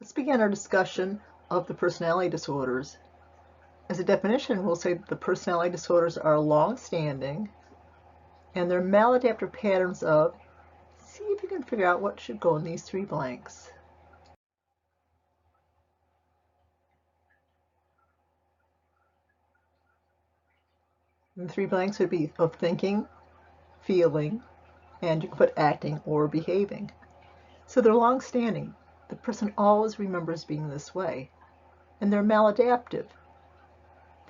Let's begin our discussion of the personality disorders. As a definition, we'll say that the personality disorders are long-standing and they're maladaptive patterns of, see if you can figure out what should go in these three blanks. And the three blanks would be of thinking, feeling, and you can put acting or behaving. So they're long-standing. The person always remembers being this way. And they're maladaptive.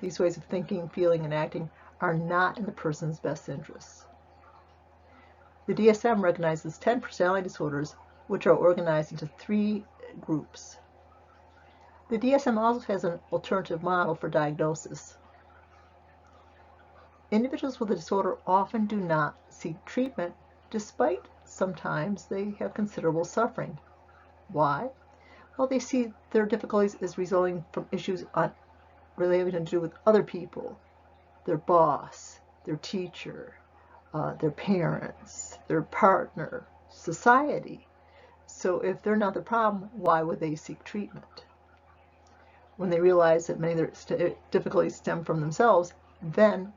These ways of thinking, feeling, and acting are not in the person's best interests. The DSM recognizes 10 personality disorders, which are organized into 3 groups. The DSM also has an alternative model for diagnosis. Individuals with a disorder often do not seek treatment, despite sometimes they have considerable suffering. Why? Well, they see their difficulties as resulting from issues related to do with other people, their boss, their teacher, their parents, their partner, society. So if they're not the problem, why would they seek treatment? When they realize that many of their difficulties stem from themselves, then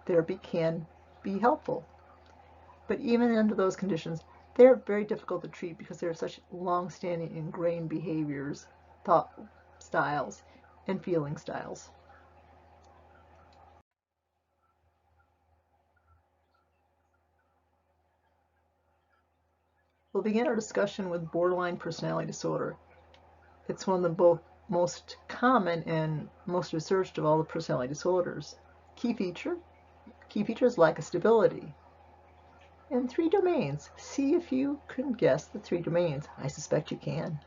therapy can be helpful. But even under those conditions, they're very difficult to treat because they're such long-standing ingrained behaviors, thought styles, and feeling styles. We'll begin our discussion with borderline personality disorder. It's one of the most common and most researched of all the personality disorders. Key features lack of stability. And 3 domains. See if you can guess the 3 domains. I suspect you can.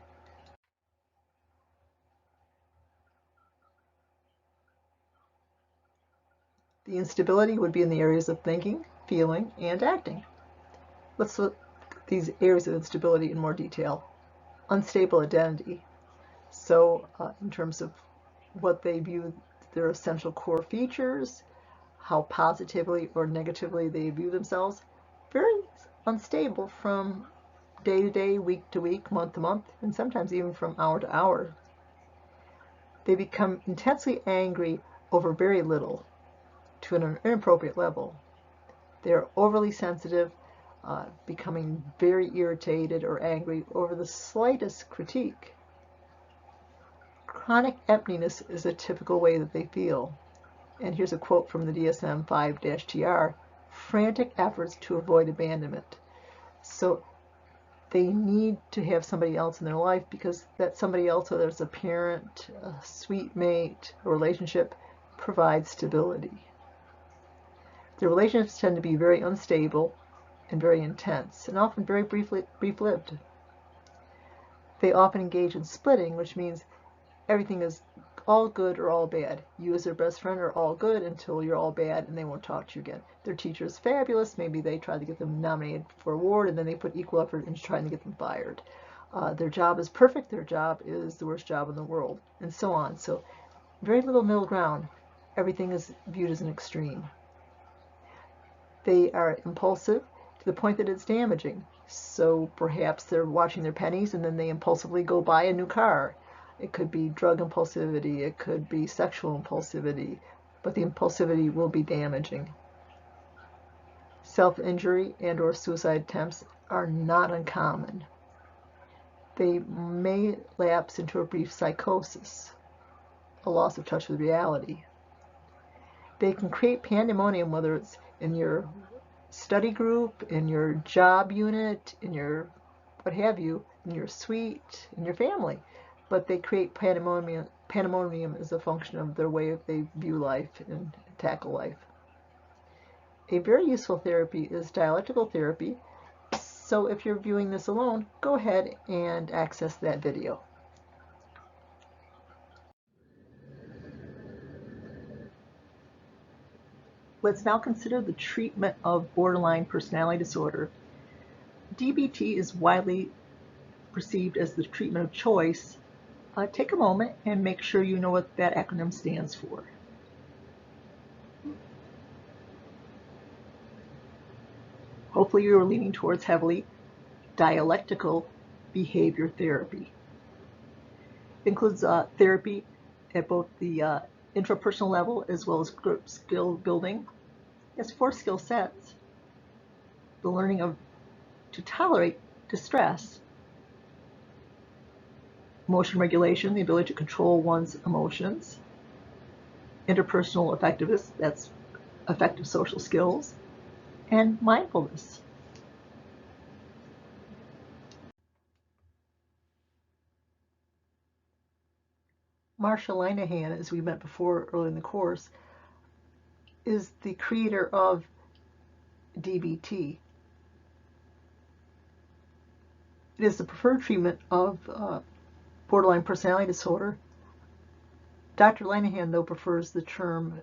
The instability would be in the areas of thinking, feeling, and acting. Let's look at these areas of instability in more detail. Unstable identity. So in terms of what they view their essential core features, how positively or negatively they view themselves, very unstable from day to day, week to week, month to month, and sometimes even from hour to hour. They become intensely angry over very little to an inappropriate level. They're overly sensitive, becoming very irritated or angry over the slightest critique. Chronic emptiness is a typical way that they feel. And here's a quote from the DSM-5-TR, frantic efforts to avoid abandonment. So they need to have somebody else in their life because that somebody else, whether it's a parent, a sweet mate, a relationship, provides stability. Their relationships tend to be very unstable and very intense and often very brief-lived. They often engage in splitting, which means everything is all good or all bad. You as their best friend are all good until you're all bad and they won't talk to you again. Their teacher is fabulous. Maybe they try to get them nominated for an award and then they put equal effort into trying to get them fired. Their job is perfect. Their job is the worst job in the world, and so on. So very little middle ground. Everything is viewed as an extreme. They are impulsive to the point that it's damaging. So perhaps they're watching their pennies and then they impulsively go buy a new car. It could be drug impulsivity, it could be sexual impulsivity, but the impulsivity will be damaging. Self-injury and or suicide attempts are not uncommon. They may lapse into a brief psychosis, a loss of touch with reality. They can create pandemonium, whether it's in your study group, in your job unit, in your what have you, in your suite, in your family. But they create pandemonium. Pandemonium is a function of their way they view life and tackle life. A very useful therapy is dialectical therapy. So if you're viewing this alone, go ahead and access that video. Let's now consider the treatment of borderline personality disorder. DBT is widely perceived as the treatment of choice. Take a moment and make sure you know what that acronym stands for. Hopefully you're leaning towards heavily dialectical behavior therapy. includes therapy at both the intrapersonal level as well as group skill building. It has 4 skill sets: the learning of to tolerate distress, emotion regulation, the ability to control one's emotions, interpersonal effectiveness, that's effective social skills, and mindfulness. Marsha Linehan, as we met before early in the course, is the creator of DBT. It is the preferred treatment of borderline personality disorder. Dr. Linehan, though, prefers the term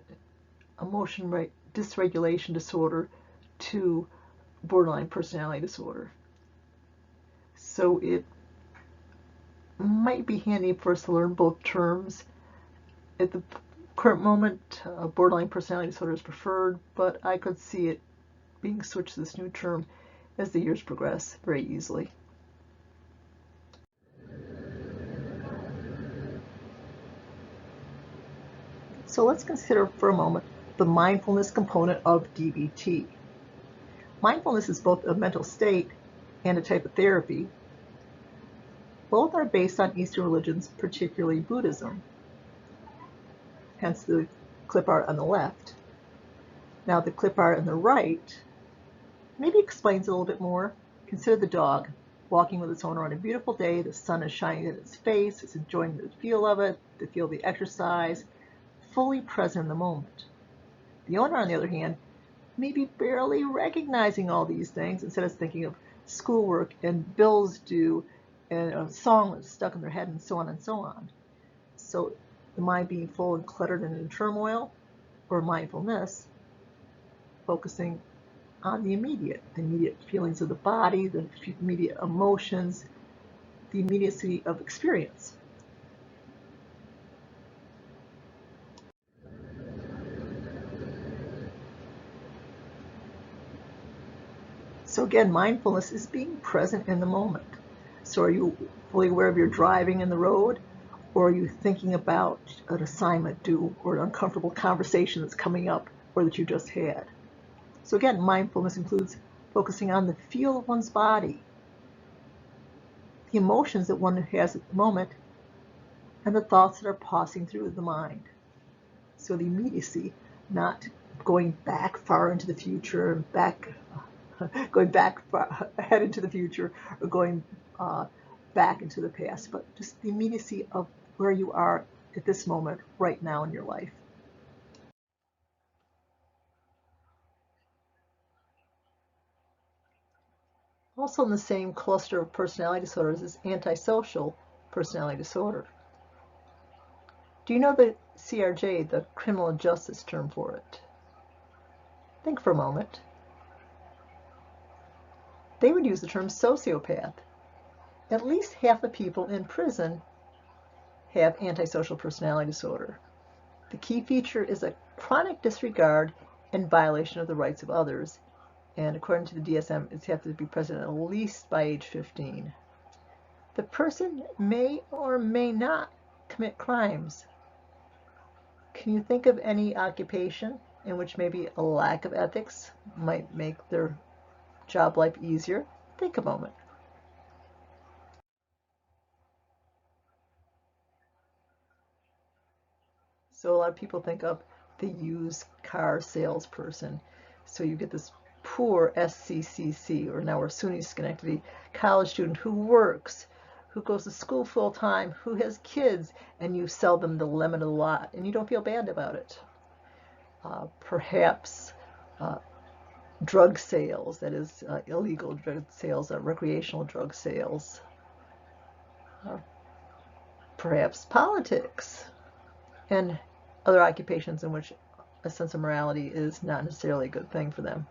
emotion dysregulation disorder to borderline personality disorder. So it might be handy for us to learn both terms. At the current moment, borderline personality disorder is preferred, but I could see it being switched to this new term as the years progress very easily. So let's consider for a moment the mindfulness component of DBT. Mindfulness is both a mental state and a type of therapy. Both are based on Eastern religions, particularly Buddhism, hence the clip art on the left. Now the clip art on the right maybe explains a little bit more. Consider the dog walking with its owner on a beautiful day. The sun is shining in its face. It's enjoying the feel of it, the feel of the exercise, fully present in the moment. The owner, on the other hand, may be barely recognizing all these things instead of thinking of schoolwork and bills due and a song that's stuck in their head and so on and so on. So the mind being full and cluttered and in turmoil, or mindfulness, focusing on the immediate feelings of the body, the immediate emotions, the immediacy of experience. So again, mindfulness is being present in the moment. So are you fully aware of your driving in the road, or are you thinking about an assignment due or an uncomfortable conversation that's coming up or that you just had? So again, mindfulness includes focusing on the feel of one's body, the emotions that one has at the moment, and the thoughts that are passing through the mind. So the immediacy, not going back far into the future and going back far ahead into the future, or going back into the past, but just the immediacy of where you are at this moment right now in your life. Also in the same cluster of personality disorders is antisocial personality disorder. Do you know the CRJ, the criminal justice term for it? Think for a moment. They would use the term sociopath. At least half the people in prison have antisocial personality disorder. The key feature is a chronic disregard and violation of the rights of others, and according to the DSM, it's have to be present at least by age 15. The person may or may not commit crimes. Can you think of any occupation in which maybe a lack of ethics might make their job life easier? Think a moment. So a lot of people think of the used car salesperson. So you get this poor SCCC, or now we're SUNY Schenectady, college student who works, who goes to school full time, who has kids, and you sell them the lemon of the lot, and you don't feel bad about it. Perhaps drug sales, that is illegal drug sales, recreational drug sales. Perhaps politics, and other occupations in which a sense of morality is not necessarily a good thing for them.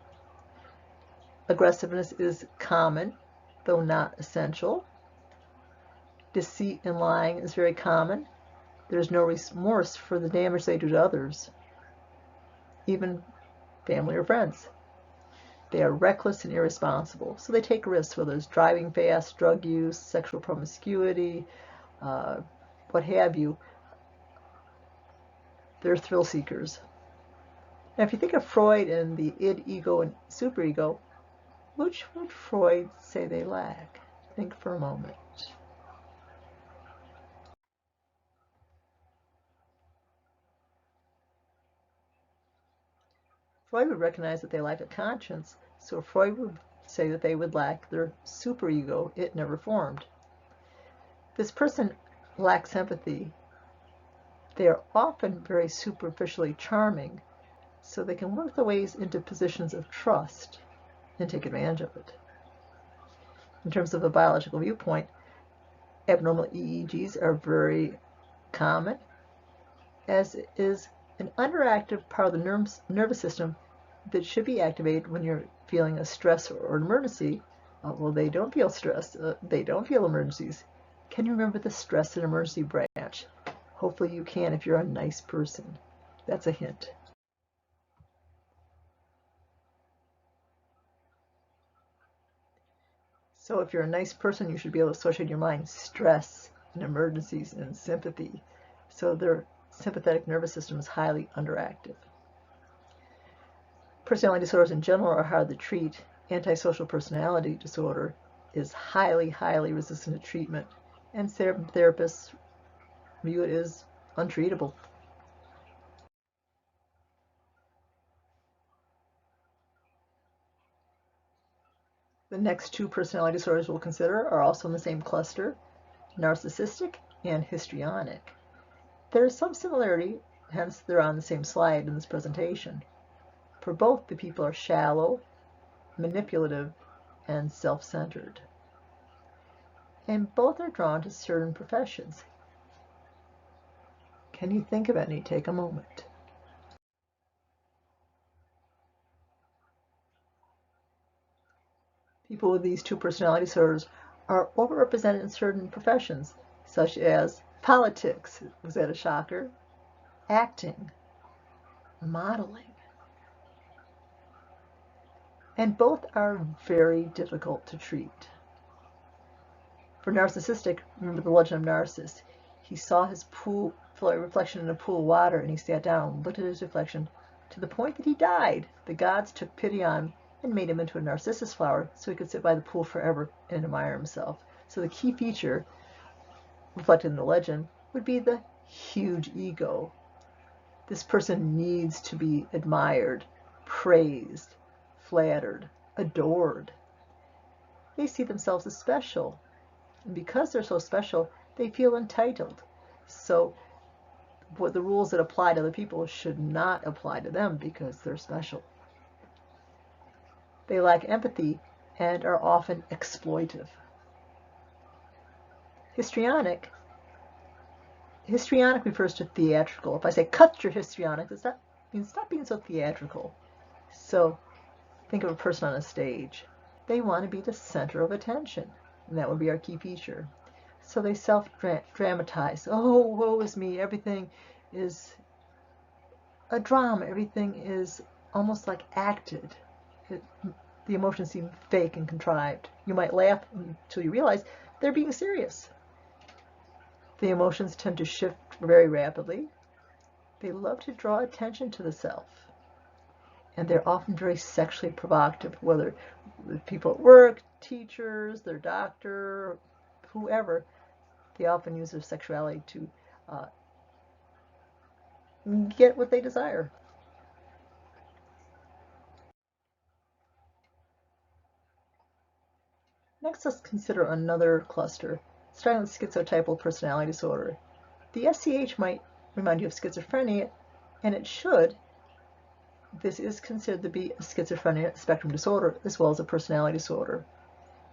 Aggressiveness is common, though not essential. Deceit and lying is very common. There's no remorse for the damage they do to others, even family or friends. They are reckless and irresponsible, so they take risks, whether it's driving fast, drug use, sexual promiscuity, what have you, they're thrill seekers. Now, if you think of Freud and the id, ego, and superego, which would Freud say they lack? Think for a moment. Freud would recognize that they lack a conscience, so Freud would say that they would lack their superego, it never formed. This person lacks empathy. They are often very superficially charming, so they can work their ways into positions of trust and take advantage of it. In terms of a biological viewpoint, abnormal EEGs are very common, as is an underactive part of the nervous system that should be activated when you're feeling a stress or an emergency. Well, they don't feel stress. They don't feel emergencies. Can you remember the stress and emergency branch? Hopefully you can if you're a nice person. That's a hint. So if you're a nice person, you should be able to associate in your mind stress and emergencies and sympathy. So their sympathetic nervous system is highly underactive. Personality disorders in general are hard to treat. Antisocial personality disorder is highly, highly resistant to treatment, and therapists view it as untreatable. The next two personality disorders we'll consider are also in the same cluster, narcissistic and histrionic. There is some similarity, hence they're on the same slide in this presentation. For both, the people are shallow, manipulative, and self-centered. And both are drawn to certain professions. Can you think of any? Take a moment. People with these two personality disorders are overrepresented in certain professions, such as politics. Was that a shocker? Acting, modeling. And both are very difficult to treat. For narcissistic, remember the legend of Narcissus. He saw his reflection in a pool of water, and he sat down, looked at his reflection, to the point that he died. The gods took pity on him and made him into a narcissus flower so he could sit by the pool forever and admire himself. So the key feature reflected in the legend would be the huge ego. This person needs to be admired, praised, flattered, adored. They see themselves as special. And because they're so special, they feel entitled. So what the rules that apply to other people should not apply to them because they're special. They lack empathy and are often exploitive. Histrionic refers to theatrical. If I say cut your histrionic, that means stop being so theatrical. So think of a person on a stage. They want to be the center of attention, and that would be our key feature. So they self-dramatize. Oh, woe is me. Everything is a drama. Everything is almost like acted. The emotions seem fake and contrived. You might laugh until you realize they're being serious. The emotions tend to shift very rapidly. They love to draw attention to the self. And they're often very sexually provocative, whether with people at work, teachers, their doctor, whoever. They often use their sexuality to get what they desire. Next, let's consider another cluster, starting with schizotypal personality disorder. The SCH might remind you of schizophrenia, and it should. This is considered to be a schizophrenia spectrum disorder as well as a personality disorder.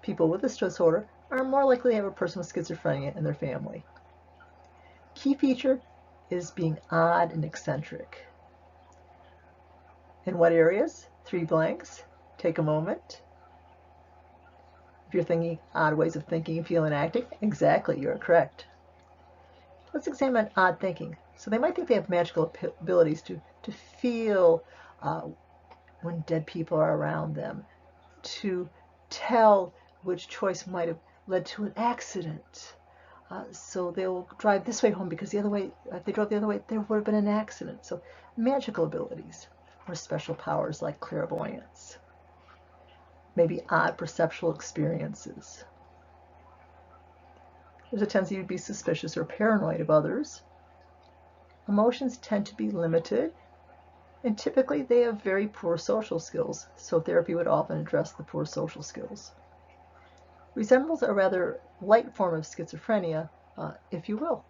People with this disorder are more likely to have a person with schizophrenia in their family. Key feature is being odd and eccentric. In what areas? 3 blanks. Take a moment. If you're thinking odd ways of thinking, feeling, acting, exactly, you're correct. Let's examine odd thinking. So they might think they have magical abilities to feel when dead people are around them, to tell which choice might have led to an accident. So they'll drive this way home because the other way, if they drove the other way, there would have been an accident. So magical abilities or special powers like clairvoyance, maybe odd perceptual experiences. There's a tendency to be suspicious or paranoid of others. Emotions tend to be limited, and typically they have very poor social skills, so therapy would often address the poor social skills. Resembles a rather light form of schizophrenia, if you will.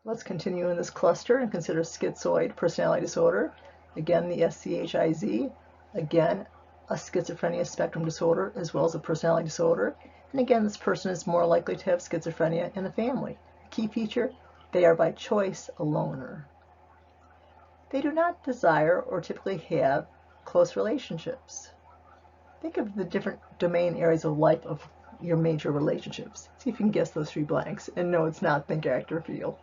Let's continue in this cluster and consider schizoid personality disorder. Again, the SCHIZ. Again, a schizophrenia spectrum disorder as well as a personality disorder. And again, this person is more likely to have schizophrenia in the family. Key feature, they are by choice a loner. They do not desire or typically have close relationships. Think of the different domain areas of life of your major relationships. See if you can guess those 3 blanks. And no, it's not think, act, or feel.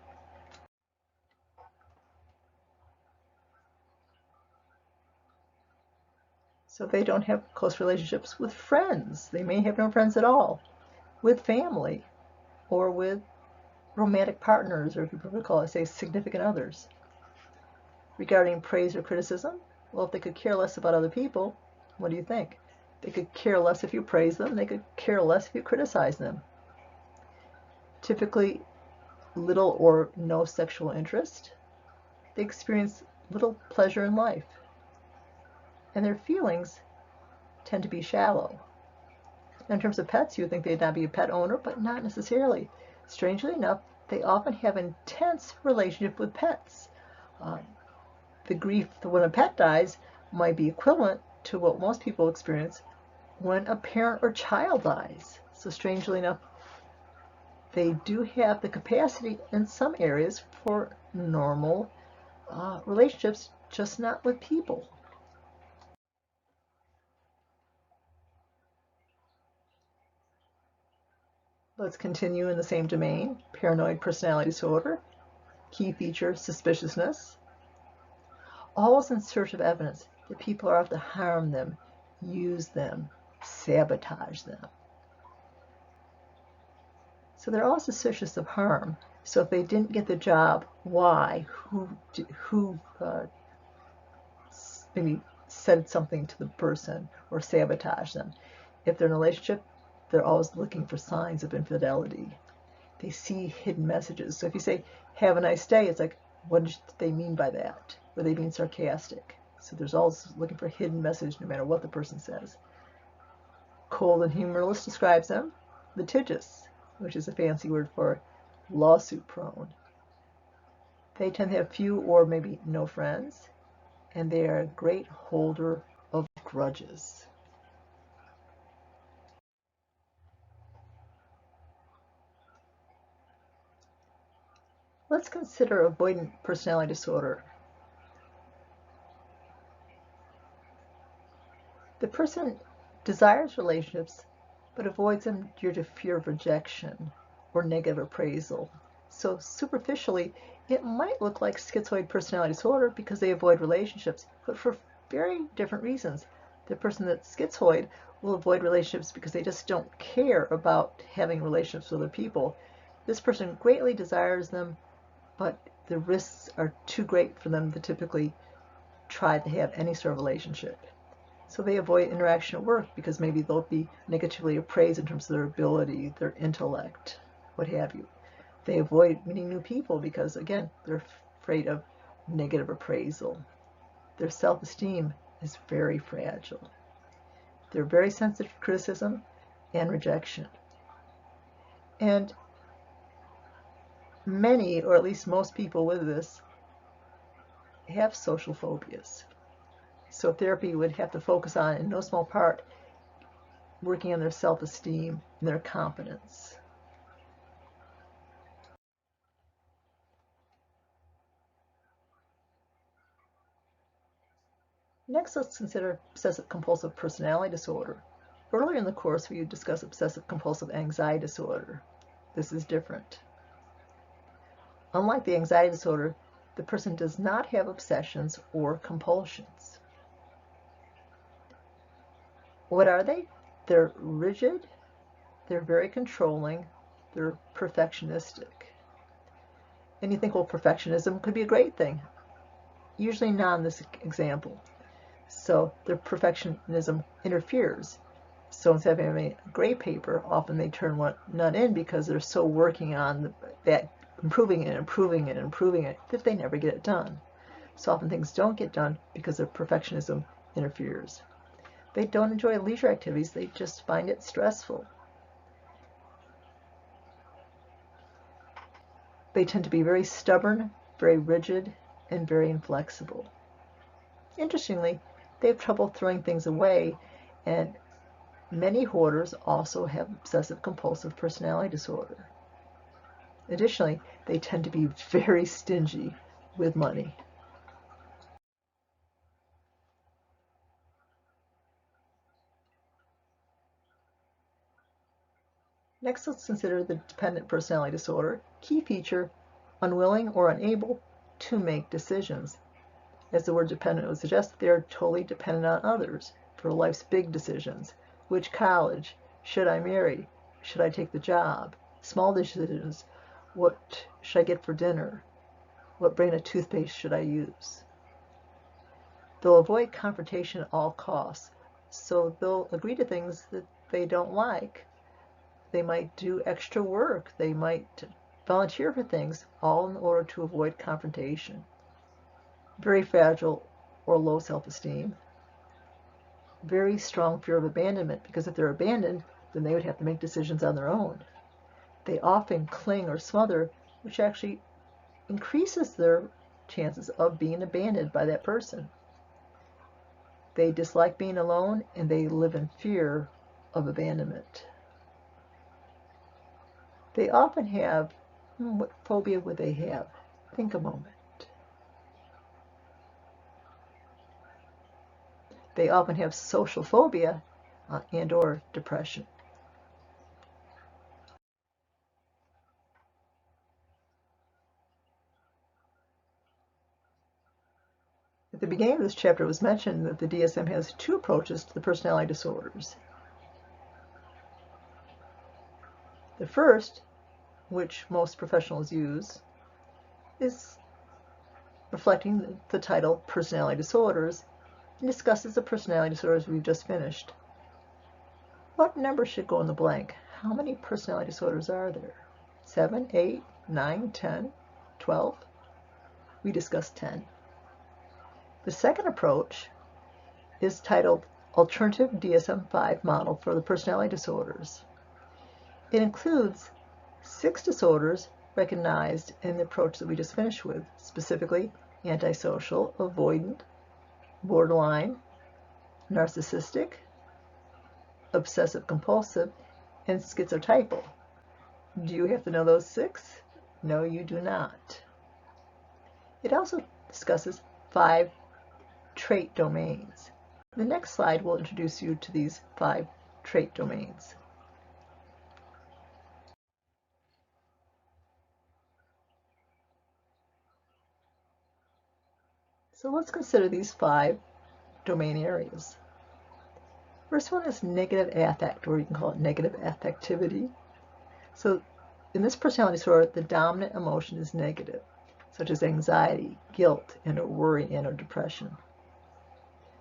So they don't have close relationships with friends. They may have no friends at all. With family or with romantic partners, or if you prefer to call it, say, significant others. Regarding praise or criticism, well, if they could care less about other people, what do you think? They could care less if you praise them. They could care less if you criticize them. Typically, little or no sexual interest. They experience little pleasure in life. And their feelings tend to be shallow. In terms of pets, you would think they'd not be a pet owner, but not necessarily. Strangely enough, they often have intense relationship with pets. The grief when a pet dies might be equivalent to what most people experience when a parent or child dies. So strangely enough, they do have the capacity in some areas for normal relationships, just not with people. Let's continue in the same domain. Paranoid personality disorder. Key feature, suspiciousness. Always in search of evidence that people are out to harm them, use them, sabotage them. So they're all suspicious of harm. So if they didn't get the job, why? Who maybe said something to the person or sabotaged them? If they're in a relationship, they're always looking for signs of infidelity. They see hidden messages. So if you say, have a nice day, it's like, what did they mean by that? Were they being sarcastic? So there's always looking for hidden message no matter what the person says. Cold and humorless describes them. Litigious, which is a fancy word for lawsuit prone. They tend to have few or maybe no friends, and they are a great holder of grudges. Let's consider avoidant personality disorder. The person desires relationships but avoids them due to fear of rejection or negative appraisal. So superficially, it might look like schizoid personality disorder because they avoid relationships, but for very different reasons. The person that's schizoid will avoid relationships because they just don't care about having relationships with other people. This person greatly desires them, but the risks are too great for them to typically try to have any sort of relationship. So they avoid interaction at work because maybe they'll be negatively appraised in terms of their ability, their intellect, what have you. They avoid meeting new people because, again, they're afraid of negative appraisal. Their self-esteem is very fragile. They're very sensitive to criticism and rejection. And many, or at least most people with this, have social phobias. So therapy would have to focus on, in no small part, working on their self-esteem and their confidence. Next, let's consider obsessive-compulsive personality disorder. Earlier in the course, we discussed obsessive-compulsive anxiety disorder. This is different. Unlike the anxiety disorder, the person does not have obsessions or compulsions. What are they? They're rigid, they're very controlling, they're perfectionistic. And you think, well, perfectionism could be a great thing. Usually not in this example. So their perfectionism interferes. So instead of having a great paper, often they turn one none in because they're so working on that, improving it, improving it, improving it, that they never get it done. So often things don't get done because their perfectionism interferes. They don't enjoy leisure activities, they just find it stressful. They tend to be very stubborn, very rigid, and very inflexible. Interestingly, they have trouble throwing things away, and many hoarders also have obsessive compulsive personality disorder. Additionally, they tend to be very stingy with money. Next, let's consider the dependent personality disorder. Key feature, unwilling or unable to make decisions. As the word dependent would suggest, they are totally dependent on others for life's big decisions. Which college? Should I marry? Should I take the job? Small decisions. What should I get for dinner? What brand of toothpaste should I use? They'll avoid confrontation at all costs, so they'll agree to things that they don't like. They might do extra work. They might volunteer for things, all in order to avoid confrontation. Very fragile or low self-esteem. Very strong fear of abandonment, because if they're abandoned, then they would have to make decisions on their own. They often cling or smother, which actually increases their chances of being abandoned by that person. They dislike being alone, and they live in fear of abandonment. They often have, what phobia would they have? Think a moment. They often have social phobia and or depression. At the beginning of this chapter, it was mentioned that the DSM has two approaches to the personality disorders. The first, which most professionals use, is reflecting the title Personality Disorders, and discusses the personality disorders we've just finished. What number should go in the blank? How many personality disorders are there? 7, 8, 9, 10, 12? We discussed 10. The second approach is titled Alternative DSM-5 Model for the Personality Disorders. It includes 6 disorders recognized in the approach that we just finished with, specifically antisocial, avoidant, borderline, narcissistic, obsessive compulsive, and schizotypal. Do you have to know those 6? No, you do not. It also discusses 5 trait domains. The next slide will introduce you to these 5 trait domains. So let's consider these 5 domain areas. First one is negative affect, or you can call it negative affectivity. So in this personality disorder, the dominant emotion is negative, such as anxiety, guilt, and or worry and or depression.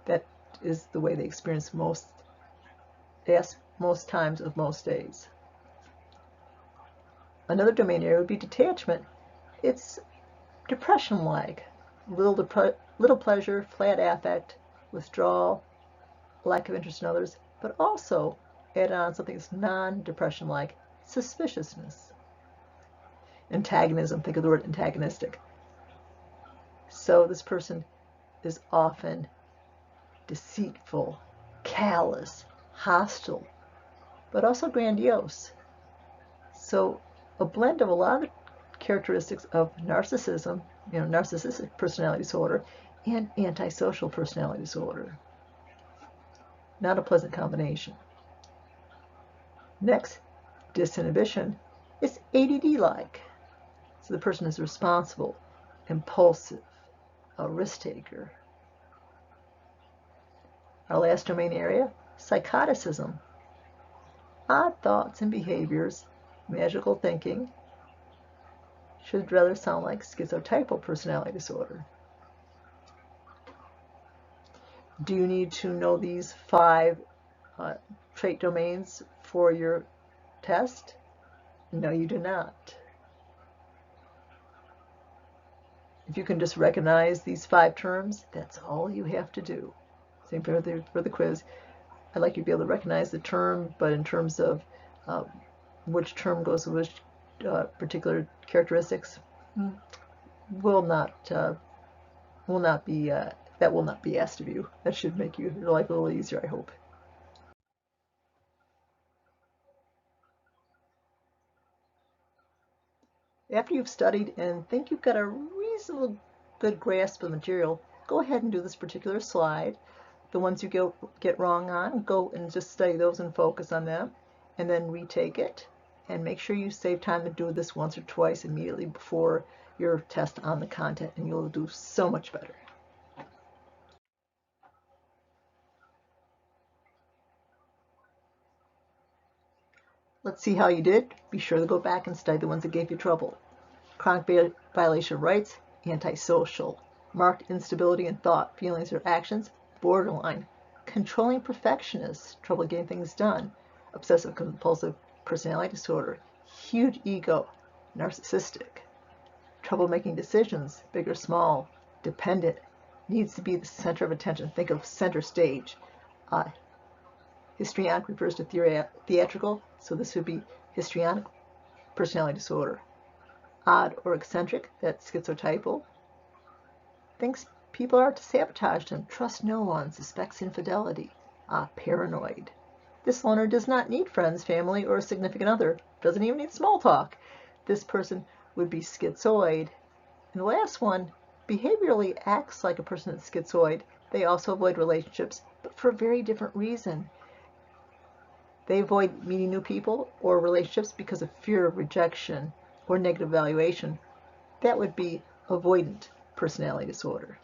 That is the way they experience most times of most days. Another domain area would be detachment. It's depression-like, little pleasure, flat affect, withdrawal, lack of interest in others, but also add on something that's non-depression-like, suspiciousness. Antagonism, think of the word antagonistic. So this person is often deceitful, callous, hostile, but also grandiose. So a blend of a lot of characteristics of narcissism, narcissistic personality disorder, and antisocial personality disorder. Not a pleasant combination. Next, disinhibition is ADD-like. So the person is responsible, impulsive, a risk taker. Our last domain area, Psychoticism, odd thoughts and behaviors, magical thinking, should rather sound like schizotypal personality disorder. Do you need to know these 5 trait domains for your test? No, you do not. If you can just recognize these 5 terms, that's all you have to do. Same for the quiz. I'd like you to be able to recognize the term, but in terms of which term goes with which particular characteristics, will not be that will not be asked of you. That should make your life a little easier, I hope. After you've studied and think you've got a reasonable good grasp of the material, go ahead and do this particular slide. The ones you get wrong on, go and just study those and focus on them, and then retake it. And make sure you save time to do this once or twice immediately before your test on the content, and you'll do so much better. Let's see how you did. Be sure to go back and study the ones that gave you trouble. Chronic violation of rights, antisocial, marked instability in thought, feelings, or actions, borderline, controlling perfectionist, trouble getting things done, obsessive compulsive personality disorder, huge ego, narcissistic, trouble making decisions, big or small, dependent, needs to be the center of attention. Think of center stage. Histrionic refers to theatrical, so this would be histrionic personality disorder. Odd or eccentric, that's schizotypal. Thinks people are out to sabotage him, trusts no one, suspects infidelity. Paranoid. This loner does not need friends, family, or a significant other. Doesn't even need small talk. This person would be schizoid. And the last one, behaviorally acts like a person that's schizoid. They also avoid relationships, but for a very different reason. They avoid meeting new people or relationships because of fear of rejection or negative evaluation. That would be avoidant personality disorder.